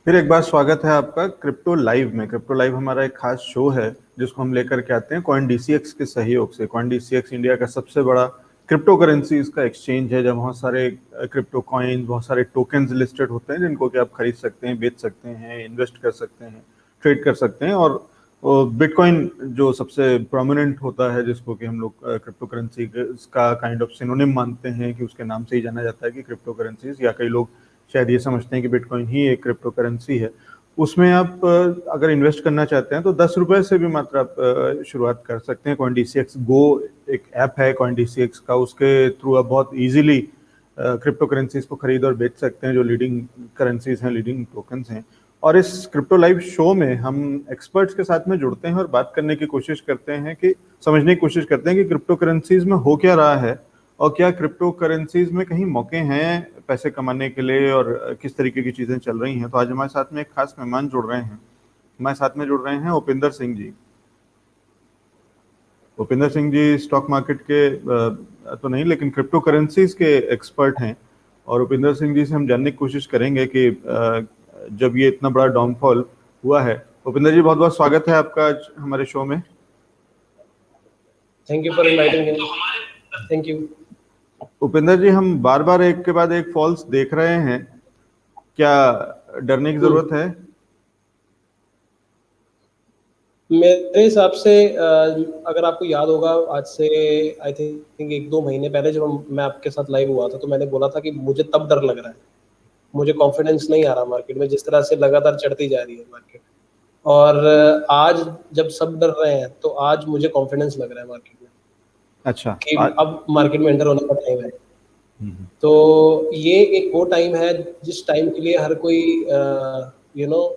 फिर एक बार स्वागत है आपका क्रिप्टो लाइव में। क्रिप्टो लाइव हमारा एक खास शो है जिसको हम लेकर के आते हैं कॉइन डीसीएक्स के सहयोग से। कॉइन डीसीएक्स इंडिया का सबसे बड़ा क्रिप्टो करेंसीज का एक्सचेंज है, जब बहुत सारे क्रिप्टो कॉइन, बहुत सारे टोकन्स लिस्टेड होते हैं जिनको कि आप खरीद सकते हैं, बेच सकते हैं, इन्वेस्ट कर सकते हैं, ट्रेड कर सकते हैं। और बिटकॉइन जो सबसे प्रोमिनेंट होता है, जिसको कि हम लोग क्रिप्टो करेंसी का काइंड ऑफ सिनोनिम मानते हैं कि उसके नाम से ही जाना जाता है कि क्रिप्टो करेंसीज, या कई लोग शायद ये समझते हैं कि बिटकॉइन ही एक क्रिप्टो करेंसी है। उसमें आप अगर इन्वेस्ट करना चाहते हैं तो 10 रुपए से भी मात्र आप शुरुआत कर सकते हैं। कॉइन डीसीएक्स गो एक ऐप है कॉइन डीसीएक्स का, उसके थ्रू आप बहुत इजीली क्रिप्टो करेंसीज को खरीद और बेच सकते हैं, जो लीडिंग करेंसीज हैं, लीडिंग टोकन्स हैं। और इस क्रिप्टो लाइव शो में हम एक्सपर्ट्स के साथ में जुड़ते हैं और बात करने की कोशिश करते हैं, कि समझने की कोशिश करते हैं कि क्रिप्टो करेंसीज में हो क्या रहा है, और क्या क्रिप्टो करेंसीज में कहीं मौके हैं पैसे कमाने के लिए, और किस तरीके की चीज़ें चल रही हैं। तो आज हमारे साथ में एक खास मेहमान जुड़ रहे हैं। हमारे साथ में जुड़ रहे हैं उपिंदर सिंह जी। उपिंदर सिंह जी स्टॉक मार्केट के तो नहीं, लेकिन क्रिप्टो करेंसीज के एक्सपर्ट हैं। और उपिंदर सिंह जी से हम जानने की कोशिश करेंगे कि जब ये इतना बड़ा डाउनफॉल हुआ है। उपिंदर जी, बहुत बहुत स्वागत है आपका आज हमारे शो में। Thank you for inviting me. Thank you. Upinder ji, हम बार बार एक के बाद एक फॉल्स देख रहे हैं, क्या डरने की जरूरत है? मेरे हिसाब से अगर आपको याद होगा, आज से आई थिंक 1-2 महीने पहले जब मैं आपके साथ लाइव हुआ था, तो मैंने बोला था कि मुझे तब डर लग रहा है, मुझे कॉन्फिडेंस नहीं आ रहा मार्केट में, जिस तरह से लगातार चढ़ती जा रही है मार्केट। और आज जब सब डर रहे हैं तो आज मुझे कॉन्फिडेंस लग रहा है मार्केट में। अच्छा, कि अब मार्केट में एंटर होने का टाइम है। तो ये एक वो टाइम है जिस टाइम के लिए हर कोई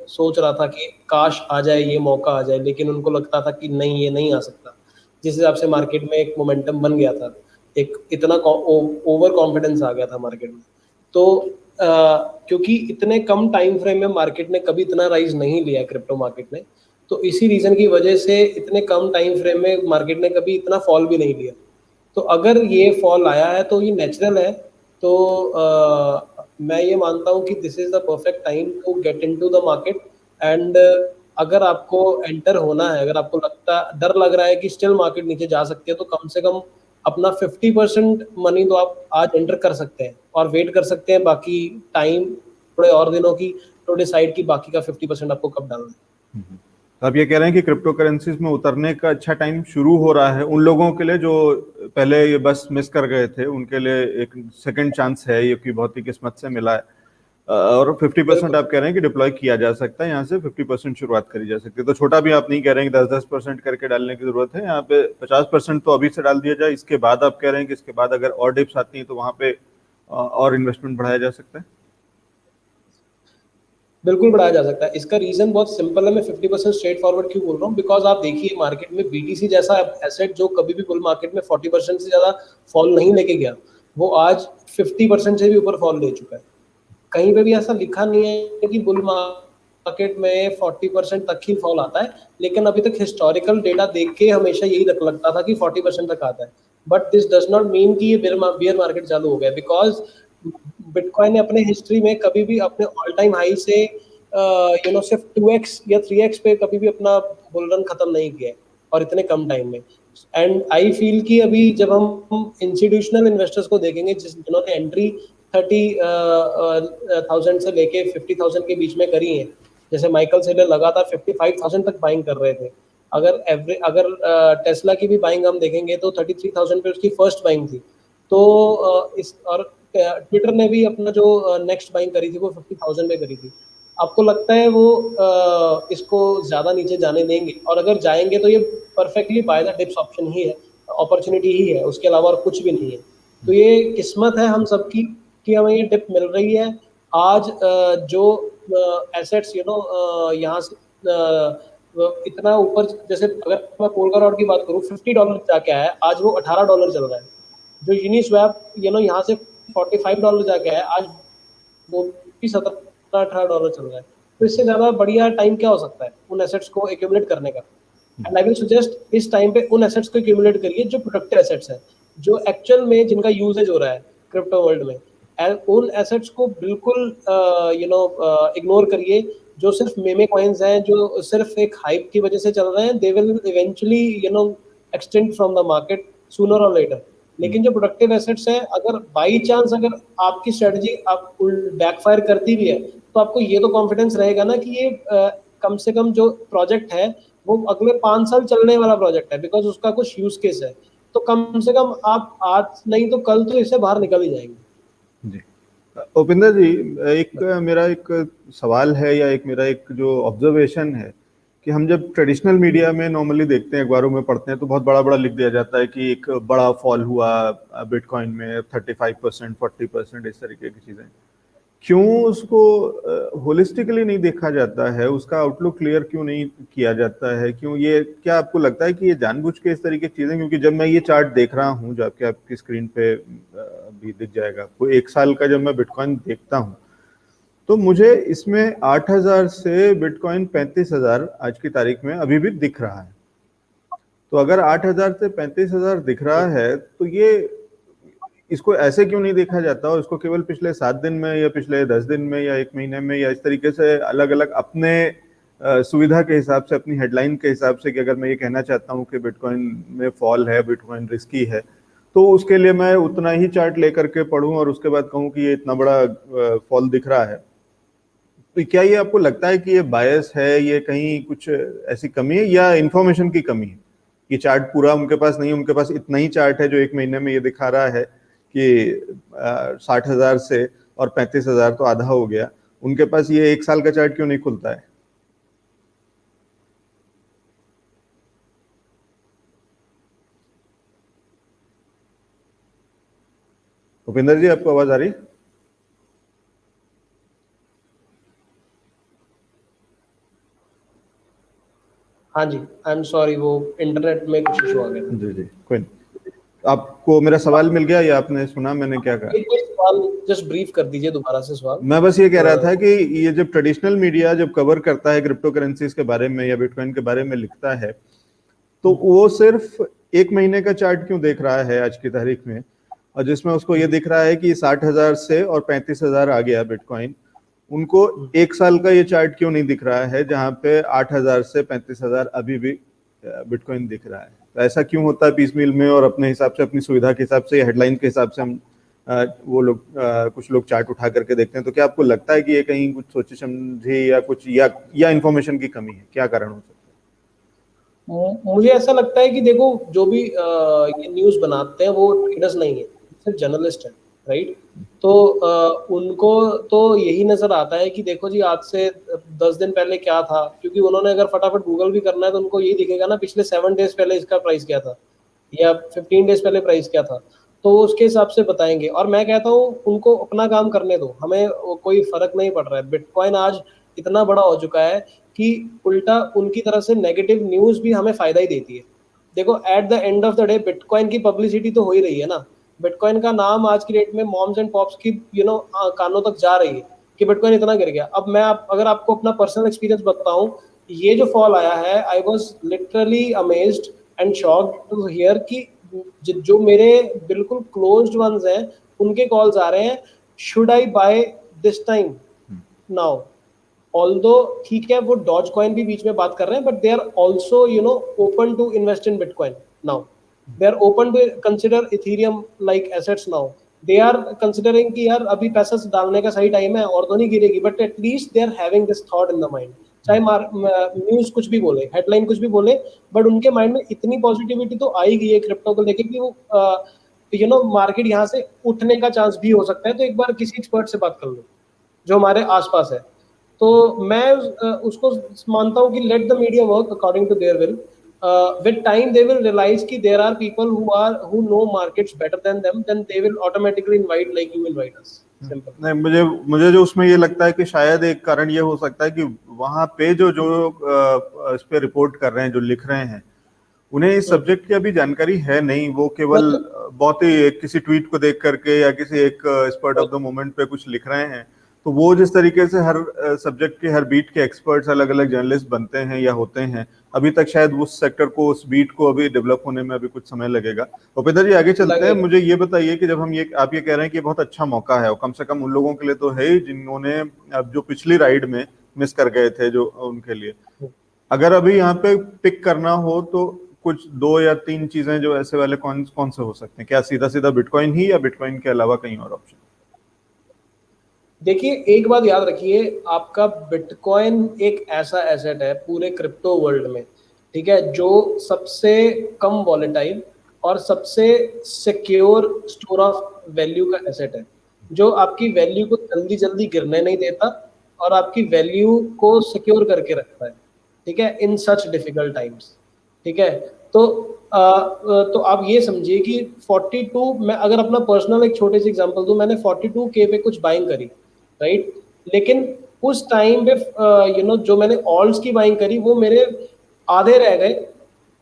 सोच रहा था कि काश आ जाए, ये मौका आ जाए, लेकिन उनको लगता था कि नहीं, ये नहीं आ सकता। जिस हिसाब से मार्केट में एक मोमेंटम बन गया था, एक इतना ओवर कॉन्फिडेंस आ गया था मार्केट में। तो क्योंकि इतने कम टाइम फ्रेम में मार्केट ने कभी इतना राइज नहीं लिया क्रिप्टो मार्केट ने, तो इसी रीजन की वजह से इतने कम टाइम फ्रेम में मार्केट ने कभी इतना फॉल भी नहीं लिया। तो अगर ये फॉल आया है तो ये नेचुरल है। तो मैं ये मानता हूँ कि this is the perfect time to get into the market. And अगर आपको एंटर होना है, अगर आपको डर लग रहा है कि स्टिल मार्केट नीचे जा सकती है, तो कम से कम अपना 50% मनी तो आप आज एंटर कर सकते हैं और वेट कर सकते हैं बाकी टाइम, थोड़े और दिनों की, तो डिसाइड की बाकी का 50% आपको कब डालना है। तो आप ये कह रहे हैं कि क्रिप्टो करेंसीज में उतरने का अच्छा टाइम शुरू हो रहा है उन लोगों के लिए जो पहले ये बस मिस कर गए थे, उनके लिए एक सेकंड चांस है ये, कि बहुत ही किस्मत से मिला है। और 50% आप कह रहे हैं कि डिप्लॉय किया जा सकता है, यहाँ से 50% शुरुआत करी जा सकती है। तो छोटा भी आप नहीं कह रहे हैं कि 10-10% करके डालने की जरूरत है, यहाँ पे 50% तो अभी से डाल दिया जाए। इसके बाद आप कह रहे हैं कि इसके बाद अगर और डिप्स आती हैं तो वहाँ पे और इन्वेस्टमेंट बढ़ाया जा सकता है। बिल्कुल बढ़ाया जा सकता है। इसका रीजन बहुत सिंपल है। मैं 50% स्ट्रेट फॉरवर्ड क्यों बोल रहा हूँ, बिकॉज आप देखिए मार्केट में बीटीसी जैसा एसेट जो कभी भी बुल मार्केट में 40% से ज्यादा फॉल नहीं लेके गया, वो आज 50% से भी ऊपर फॉल ले चुका है। कहीं पे भी ऐसा लिखा नहीं है कि बुल मार्केट में 40% तक ही फॉल आता है, लेकिन अभी तक हिस्टोरिकल डेटा देख के हमेशा यही लगता था कि 40% तक आता है। But this does not mean कि ये बियर मार्केट चालू हो गया, बिकॉज बिटकॉइन ने अपने हिस्ट्री में कभी भी अपने ऑल टाइम हाई से सिर्फ 2x या 3x पे कभी भी अपना बुल रन खत्म नहीं किया है, और इतने कम टाइम में। एंड आई फील कि अभी जब हम इंस्टीट्यूशनल इन्वेस्टर्स को देखेंगे जिन्होंने एंट्री 30,000 से लेके 50,000 के बीच में करी है, जैसे माइकल सेलर लगातार 55,000 तक बाइंग कर रहे थे। अगर टेस्ला की भी बाइंग हम देखेंगे तो 33,000 पे उसकी फर्स्ट बाइंग थी। तो इस और ट्विटर ने भी अपना जो नेक्स्ट बाइंग करी थी वो 50,000 में करी थी। आपको लगता है वो इसको ज्यादा नीचे जाने देंगे? और अगर जाएंगे तो ये perfectly buy the dips option ही है, अपॉर्चुनिटी ही है, उसके अलावा और कुछ भी नहीं है। तो ये किस्मत है हम सबकी कि हमें ये डिप मिल रही है आज। जो एसेट्स यहाँ से इतना ऊपर, जैसे अगर मैं पोलका डॉट की बात करूँ, $50 जाके आया, आज वो $18 चल रहा है। जो यूनिस्वैप यहाँ से $45 जाके आया, आज वो भी $17-18 चल रहा है। तो इससे ज्यादा बढ़िया टाइम क्या हो सकता है उन एसेट्स को एक्यूमुलेट करने का? एंड आई विल सजेस्ट इस टाइम पे उन एसेट्स को एक्यूमुलेट करिए जो प्रोडक्टिव एसेट्स हैं, जो एक्चुअल में जिनका यूजेज हो रहा है क्रिप्टो वर्ल्ड में। उन एसेट्स को बिल्कुल इग्नोर करिए जो सिर्फ मेमे कॉइन्स हैं, जो सिर्फ एक हाइप की वजह से चल रहे हैं। They will eventually extend from the market sooner और लेटर। लेकिन जो प्रोडक्टिव एसेट्स हैं, अगर बाई चांस अगर आपकी स्ट्रेटजी आप बैकफायर करती भी है, तो आपको ये तो कॉन्फिडेंस रहेगा ना कि ये कम से कम जो प्रोजेक्ट है वो अगले 5 साल चलने वाला प्रोजेक्ट है, बिकॉज उसका कुछ यूज केस है। तो कम से कम आप आज नहीं तो कल तो इससे बाहर निकल ही जाएंगे। जी उपिंदर जी, मेरा एक सवाल है या मेरा एक जो ऑब्जर्वेशन है कि हम जब ट्रेडिशनल मीडिया में नॉर्मली देखते हैं, अखबारों में पढ़ते हैं, तो बहुत बड़ा बड़ा लिख दिया जाता है कि एक बड़ा फॉल हुआ बिटकॉइन में 35%, 40%, इस तरीके की चीजें। क्यों उसको होलिस्टिकली नहीं देखा जाता है, उसका आउटलुक क्लियर क्यों नहीं किया जाता है? क्यों ये, क्या आपको लगता है कि ये जानबूझ के इस तरीके की चीजें? क्योंकि जब मैं ये चार्ट देख रहा हूँ, जो आपकी स्क्रीन पे भी दिख जाएगा आपको, 1 साल का जब मैं बिटकॉइन देखता हूँ, तो मुझे इसमें 8,000 से बिटकॉइन 35,000 आज की तारीख में अभी भी दिख रहा है। तो अगर 8,000 से 35,000 दिख रहा है, तो ये इसको ऐसे क्यों नहीं देखा जाता, और इसको केवल पिछले 7 दिन में या पिछले 10 दिन में या 1 महीने में या इस तरीके से अलग अलग अपने सुविधा के हिसाब से, अपनी हेडलाइन के हिसाब से, कि अगर मैं ये कहना चाहता हूँ कि बिटकॉइन में फॉल है, बिटकॉइन रिस्की है, तो उसके लिए मैं उतना ही चार्ट लेकर के पढ़ूं और उसके बाद कहूँ कि ये इतना बड़ा फॉल दिख रहा है? तो क्या ये आपको लगता है कि ये बायस है, ये कहीं कुछ ऐसी कमी है या इंफॉर्मेशन की कमी है? ये चार्ट पूरा उनके पास नहीं है, उनके पास इतना ही चार्ट है जो 1 महीने में ये दिखा रहा है कि 60,000 से और 35,000 तो आधा हो गया, उनके पास ये 1 साल का चार्ट क्यों नहीं खुलता है? भूपिंदर जी, आपको आवाज आ रही? हाँ जी, आई एम सॉरी, वो इंटरनेट में कुछ इशू आ गया। जी जी, कोई नहीं। आपको मेरा सवाल मिल गया या आपने सुना मैंने क्या कहा? एक सवाल जस्ट ब्रीफ कर दीजिए दोबारा से सवाल। मैं बस ये कह रहा था कि ये जब ट्रेडिशनल मीडिया जब कवर करता है क्रिप्टो करेंसीज के बारे में या बिटकॉइन के बारे में लिखता है, तो वो सिर्फ 1 महीने का चार्ट क्यों देख रहा है आज की तारीख में, और जिसमें उसको ये दिख रहा है कि 60,000 से और 35,000 आ गया बिटकॉइन, उनको 1 साल का ये चार्ट क्यों नहीं दिख रहा है जहां पे 8,000 से 35,000 अभी भी बिटकॉइन दिख रहा है? तो ऐसा क्यों होता है पीसमील में, और अपने हिसाब से, अपनी सुविधा के हिसाब से, हेडलाइन के हिसाब से हम वो लोग कुछ लोग चार्ट उठा करके देखते हैं? तो क्या आपको लगता है कि ये कहीं कुछ सोचे समझे या कुछ या इन्फॉर्मेशन की कमी है? क्या कारण हो सकता है? मुझे ऐसा लगता है कि देखो, जो भी ये न्यूज बनाते हैं वो ट्रेडर्स नहीं है, सिर्फ जर्नलिस्ट है, राइट? तो उनको तो यही नजर आता है कि देखो जी, आज से 10 दिन पहले क्या था, क्योंकि उन्होंने अगर फटाफट गूगल भी करना है तो उनको यही दिखेगा ना, पिछले 7 डेज पहले इसका प्राइस क्या था या 15 डेज पहले प्राइस क्या था, तो उसके हिसाब से बताएंगे। और मैं कहता हूँ उनको अपना काम करने दो, हमें कोई फर्क नहीं पड़ रहा है। बिटकॉइन आज इतना बड़ा हो चुका है कि उल्टा उनकी तरफ से नेगेटिव न्यूज भी हमें फायदा ही देती है। देखो, at the end of the day bitcoin की पब्लिसिटी तो हो ही रही है ना। बिटकॉइन का नाम आज की डेट में मॉम्स एंड पॉप्स की कानों तक जा रही है कि बिटकॉइन इतना गिर गया। अब मैं अगर आपको अपना पर्सनल एक्सपीरियंस बताऊं, ये जो फॉल आया है, I was literally amazed and shocked to hear कि जो मेरे बिल्कुल क्लोज्ड वंस हैं, उनके कॉल्स आ रहे हैं, should I buy this time now? Although ठीक है, वो डॉज कॉइन भी बीच में बात कर रहे हैं, but they are also open to invest in Bitcoin now. They are open to consider Ethereum like assets now. They are considering कि यार अभी पैसा डालने का सही टाइम है, और तो नहीं गिरेगी, but at least they are having this thought in the mind. चाहे न्यूज कुछ भी बोले, हेडलाइन कुछ भी बोले, बट उनके माइंड में इतनी पॉजिटिविटी तो आई गई है क्रिप्टो को लेके कि वो मार्केट यहाँ से उठने का चांस भी हो सकता है। तो एक बार किसी एक्सपर्ट से बात कर लो जो हमारे आसपास है। तो मैं उसको मानता हूँ कि let the media work according to their will. with time they will realize कि there are people who know markets better than them, then they will automatically invite like you invite us. Simple. नहीं, मुझे जो उसमें ये लगता है कि शायद एक कारण ये हो सकता है कि वहां पे जो इस पे रिपोर्ट कर रहे हैं, जो लिख रहे हैं, उन्हें इस सब्जेक्ट की अभी जानकारी है नहीं। वो केवल बहुत ही किसी ट्वीट को देख करके या किसी एक एक्सपर्ट ऑफ द मोमेंट पे कुछ लिख रहे हैं। तो वो जिस तरीके से हर सब्जेक्ट के, हर बीट के एक्सपर्ट्स, अलग अलग जर्नलिस्ट बनते हैं या होते हैं, अभी तक शायद उस सेक्टर को, उस बीट को अभी डेवलप होने में अभी कुछ समय लगेगा। उपेंद्र जी आगे चलते हैं। मुझे ये बताइए कि जब हम ये, आप ये कह रहे हैं कि बहुत अच्छा मौका है, और कम से कम उन लोगों के लिए तो है ही जिन्होंने अब जो पिछली राइड में मिस कर गए थे, जो उनके लिए, अगर अभी यहाँ पे पिक करना हो तो कुछ 2 या 3 चीजें जो ऐसे वाले कौन कौन से हो सकते हैं? क्या सीधा सीधा बिटकॉइन ही, या बिटकॉइन के अलावा कहीं और ऑप्शन? देखिए, एक बात याद रखिए, आपका बिटकॉइन एक ऐसा एसेट है पूरे क्रिप्टो वर्ल्ड में, ठीक है, जो सबसे कम वॉलेटाइल और सबसे सिक्योर स्टोर ऑफ वैल्यू का एसेट है, जो आपकी वैल्यू को जल्दी जल्दी गिरने नहीं देता और आपकी वैल्यू को सिक्योर करके रखता है, ठीक है, इन सच डिफिकल्ट टाइम्स। ठीक है, तो आप ये समझिए कि 42, मैं अगर अपना पर्सनल एक छोटे से एग्जांपल दूं, मैंने 42K पे कुछ बाइंग करी, राइट, लेकिन उस टाइम पे जो मैंने ऑल्ट्स की बाइंग करी वो मेरे आधे रह गए।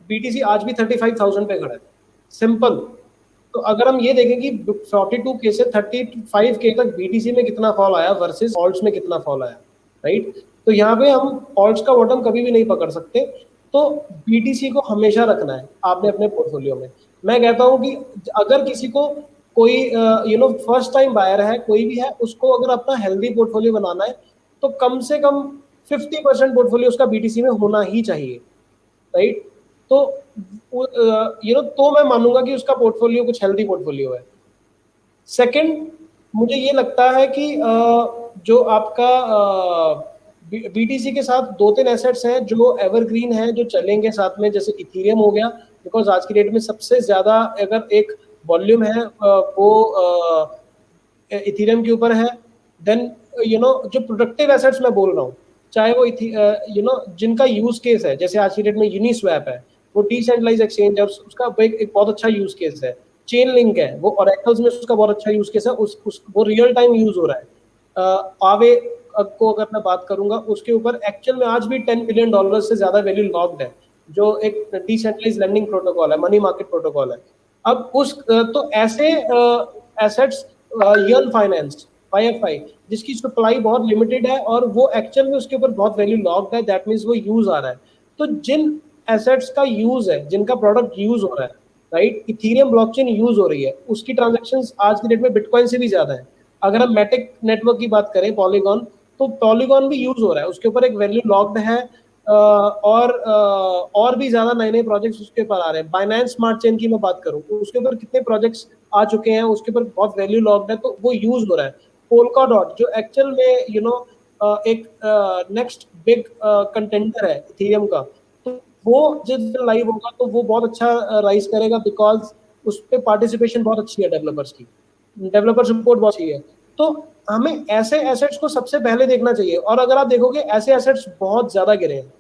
बीटीसी आज भी 35,000 पे खड़ा है, सिंपल। तो अगर हम ये देखें कि 42K से 35K तक बीटीसी में कितना फॉल आया वर्सेस ऑल्ट्स में कितना फॉल आया, राइट, तो यहाँ पे हम ऑल्ट्स का बॉटम कभी भी नहीं पकड़ सकते, तो बीटीसी को हमेशा रखना है आपने अपने पोर्टफोलियो में। मैं कहता हूँ कि अगर किसी को कोई फर्स्ट टाइम बायर है, कोई भी है, उसको अगर अपना हेल्दी पोर्टफोलियो बनाना है तो कम से कम 50% पोर्टफोलियो उसका बीटीसी में होना ही चाहिए, राइट। तो तो मैं मानूंगा कि उसका पोर्टफोलियो कुछ हेल्दी पोर्टफोलियो है। सेकंड, मुझे ये लगता है कि जो आपका बीटीसी के साथ 2-3 एसेट्स हैं जो एवरग्रीन हैं, जो चलेंगे साथ में, जैसे इथेरियम हो गया, बिकॉज आज की डेट में सबसे ज्यादा अगर एक वॉल्यूम है वो इथेरियम के ऊपर है। देन जो प्रोडक्टिव एसेट्स मैं बोल रहा हूँ, चाहे वो जिनका यूज केस है, जैसे आज की डेट में यूनिस्वैप है, वो डिसेंट्रलाइज एक्सचेंज है, उसका एक बहुत अच्छा यूज केस है। चेन लिंक है, वो ओरेकल्स में उसका बहुत अच्छा यूज केस है, वो रियल टाइम यूज हो रहा है। आवे को अगर मैं बात करूंगा, उसके ऊपर एक्चुअल में आज भी $10 बिलियन से ज्यादा वैल्यू लॉक्ड है, जो एक डिसेंट्रलाइज लैंडिंग प्रोटोकॉल है, मनी मार्केट प्रोटोकॉल है। अब तो ऐसे एसेट्स, यन फाइनेंस, YFI, जिसकी सप्लाई बहुत लिमिटेड है और वो एक्चुअल में उसके ऊपर बहुत वैल्यू लॉक्ड है, दैट मीन्स वो यूज आ रहा है। तो जिन एसेट्स का यूज है, जिनका प्रोडक्ट यूज हो रहा है, राइट, इथेरियम ब्लॉकचेन यूज हो रही है, उसकी ट्रांजैक्शंस आज की डेट में बिटकॉइन से भी ज्यादा है। अगर हम मैटिक नेटवर्क की बात करें, पॉलीगॉन, तो पॉलीगॉन भी यूज हो रहा है, उसके ऊपर एक वैल्यू लॉक्ड है, और भी ज्यादा नए नए प्रोजेक्ट्स उसके ऊपर आ रहे हैं। बाइनेंस स्मार्ट चेन की मैं बात करूं तो उसके ऊपर कितने प्रोजेक्ट्स आ चुके हैं, उसके ऊपर बहुत वैल्यू लॉक्ड है, तो वो यूज हो रहा है। पोल्का डॉट, जो एक्चुअल में एक नेक्स्ट बिग कंटेंडर है इथेरियम का, तो वो जिस दिन लाइव होगा तो वो बहुत अच्छा राइज करेगा, बिकॉज उस पर पार्टिसिपेशन बहुत अच्छी है डेवलपर्स की, डेवलपर सपोर्ट बहुत अच्छी है। तो हमें ऐसे एसेट्स को सबसे पहले देखना चाहिए, और अगर आप देखोगे ऐसे एसेट्स बहुत ज्यादा गिरे हैं,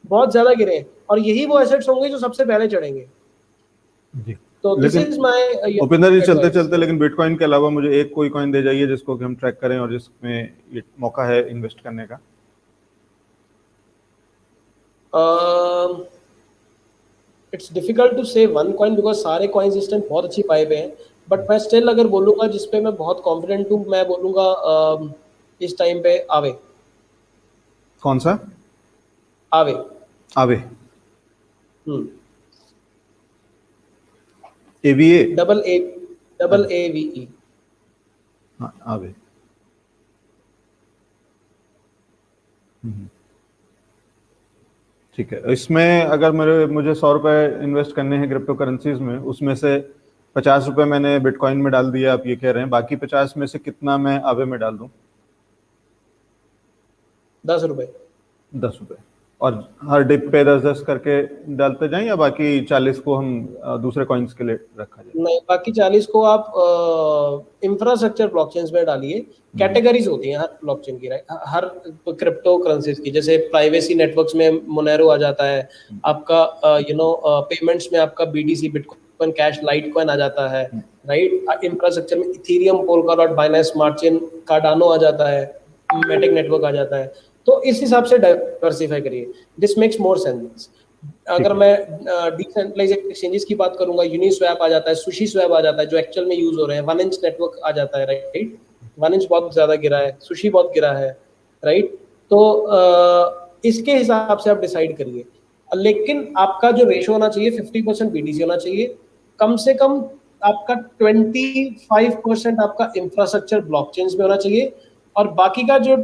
बहुत ज्यादा गिरे हैं, और यही वो एसेट्स होंगे जो सबसे पहले चढ़ेंगे। जी। तो दिस इज माय उपेंद्र जी चलते चलते, लेकिन बिटकॉइन के अलावा मुझे एक कोई कॉइन दे जाइए जिसको कि हम ट्रैक करें और जिसमें ये मौका है इन्वेस्ट करने का। इट्स डिफिकल्ट टू से वन कॉइन, बिकॉज सारे कॉइन्स इस टाइम बहुत अच्छी पाए पे हैं, बट मैं स्टिल अगर बोलूंगा जिसपे मैं बहुत कॉन्फिडेंट हूँ, मैं बोलूंगा इस टाइम पे आवे। कौन सा? आवे। आवे। हम्म। AVA। Double AVE। हाँ, आवे। ठीक है। इसमें अगर मुझे 100 रुपए इन्वेस्ट करने हैं क्रिप्टो करेंसीज में, उसमें से 50 रुपए मैंने बिटकॉइन में डाल दिया, आप ये कह रहे हैं, बाकी 50 में से कितना मैं आवे में डाल दूं? 10 रुपए। 10 रुपए, और हर डिप पे 10-10 करके डालते जाएं, या बाकी 40 को हम दूसरे कॉइन्स के लिए रखा जाए? नहीं, बाकी 40 को आप इंफ्रास्ट्रक्चर ब्लॉकचेन्स में डालिए। कैटेगरीज होती हैं हर ब्लॉकचेन की, हर क्रिप्टो करेंसीज की, जैसे प्राइवेसी नेटवर्क्स में मोनेरो आ जाता है आपका, पेमेंट्स में आपका BTC, bitcoin cash, Litecoin आ जाता है, राइट। इंफ्रास्ट्रक्चर में Ethereum, Polkadot, Binance smart chain, Cardano आ जाता है, मैटिक नेटवर्क आ जाता है। तो इस हिसाब से डाइवर्सिफाई करिए, दिस मेक्स मोर सेंस। अगर मैं डिसेंट्रलाइज एक्सचेंजेस की बात करूंगा, यूनिस्वैप आ जाता है, सुशी स्वैप आ जाता है, जो एक्चुअल में यूज हो रहे हैं, 1inch नेटवर्क आ जाता है, राइट। 1inch बहुत ज्यादा गिरा है, सुशी बहुत गिरा है, राइट। तो इसके हिसाब से आप डिसाइड करिए। लेकिन आपका जो रेशो होना चाहिए 50% BTC होना चाहिए, कम से कम आपका 25% आपका इंफ्रास्ट्रक्चर ब्लॉकचेन में होना चाहिए, और बाकी का जो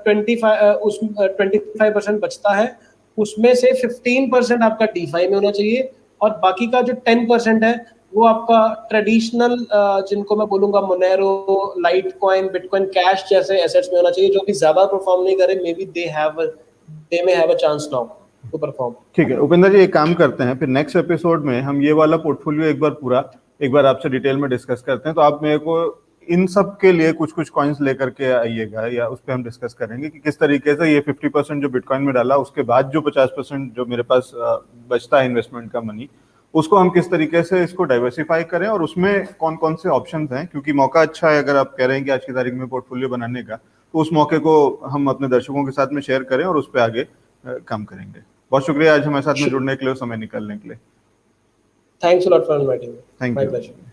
25% बचता है उसमें से 15% आपका DeFi में होना चाहिए, और बाकी का जो 10% है वो आपका ट्रेडिशनल जिनको मैं बोलूंगा Monero, Litecoin, Bitcoin cash जैसे एसेट्स में होना चाहिए, जो कि ज्यादा परफॉर्म नहीं करे, maybe they may have a chance now to perform. ठीक है उपेंद्र जी, एक काम करते हैं, फिर नेक्स्ट एपिसोड में हम ये वाला पोर्टफोलियो एक बार आपसे डिटेल में डिस्कस करते हैं। तो आप मेरे को इन सब के लिए कुछ कुछ कॉइन्स लेकर के आइएगा, या उस पर हम डिस्कस करेंगे कि किस तरीके से ये 50% जो बिटकॉइन में डाला, उसके बाद जो 50% जो मेरे पास बचता है इन्वेस्टमेंट का मनी, उसको हम किस तरीके से इसको डाइवर्सिफाई करें, और उसमें कौन कौन से ऑप्शन हैं। क्योंकि मौका अच्छा है, अगर आप कह रहे हैं कि आज की तारीख में पोर्टफोलियो बनाने का, तो उस मौके को हम अपने दर्शकों के साथ में शेयर करें और उस पर आगे काम करेंगे। बहुत शुक्रिया आज हमारे साथ में जुड़ने के लिए और समय निकालने के लिए। Thanks a lot for inviting me. Thank my you. Pleasure.